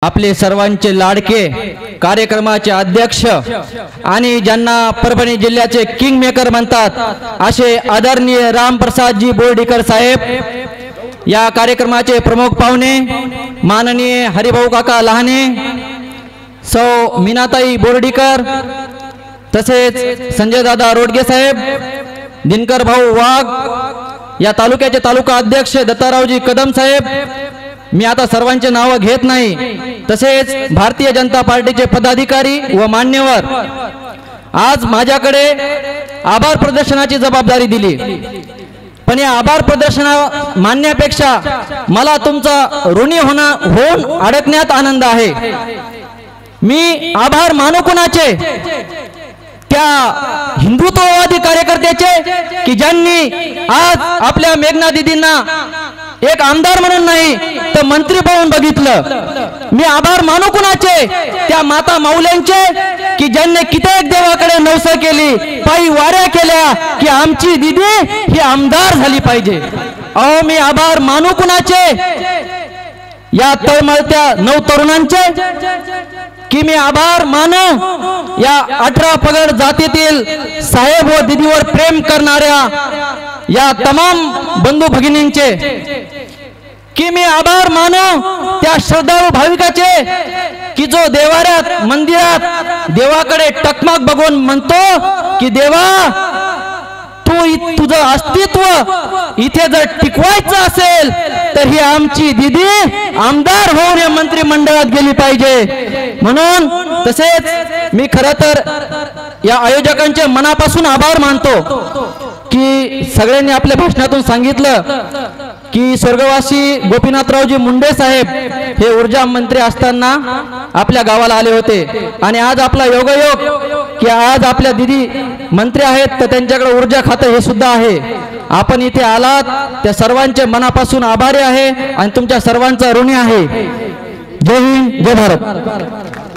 आपले सर्वांचे लाडके कार्यक्रमाचे अध्यक्ष आणि ज्यांना परभणी जिल्ह्याचे किंग मेकर म्हणतात असे आदरणीय रामप्रसादजी बोर्डीकर साहेब, या कार्यक्रमाचे प्रमुख पाहुणे माननीय हरिभाऊ काका लहाने, सौ मीनाताई बोर्डीकर, तसेच संजय दादा रोडगे साहेब, दिनकर भाऊ वाघ, या तालुक्याचे तालुका अध्यक्ष दत्तारावजी कदम साहेब, मी आता सर्वांचे नाव घेत नाही, तसेच भारतीय जनता पार्टीचे पदाधिकारी व मान्यवर, आज माझ्याकडे आभार प्रदर्शनाची जबाबदारी दिली, पण या आभार प्रदर्शना मानण्यापेक्षा मला तुमचा ऋणी होऊन अडकण्यात आनंद आहे। मी आभार मानू कुणाचे? त्या हिंदुत्ववादी कार्यकर्त्याचे की ज्यांनी आज आपल्या मेघना दीदींना एक आमदार म्हणून नाही तर मंत्री पाहून बघितलं। मी आभार मानू कुणाचे? त्या माता माऊल्यांचे की ज्यांनी कित्येक देवाकडे नवस केली, पायी वाऱ्या केल्या की आमची दीदी ही आमदार झाली पाहिजे। अहो, मी आभार मानू कुणाचे? या तळमळत्या 9 तरुणांचे की मी आभार मानू या 18 पगड जातीतील साहेब व दीदीवर प्रेम करणाऱ्या या तमाम बंधू भगिनींचे की मी आभार मानू त्या श्रद्धाळू भाविकाचे की जो देवाऱ्यात मंदिरात देवाकडे टकमक बघून म्हणतो की देवा तुझं अस्तित्व इथे जर टिकवायचं असेल तर ही आमची दीदी आमदार होऊन या मंत्रिमंडळात गेली पाहिजे। म्हणून तसेच मी खरं तर या आयोजकांचे मनापासून आभार मानतो की सगळ्यांनी आपल्या भाषणातून सांगितलं की स्वर्गवासी गोपीनाथरावजी मुंडे साहेब हे ऊर्जा मंत्री असताना आपल्या गावाला आले होते आणि आज आपला योगायोग की आज आपल्या दीदी मंत्री आहेत तर त्यांच्याकडे ऊर्जा खातं हे सुद्धा आहे। आपण इथे आलात त्या सर्वांचे मनापासून आभारी आहे आणि तुमच्या सर्वांचा ऋणी आहे। जय हिंद, जय भारत।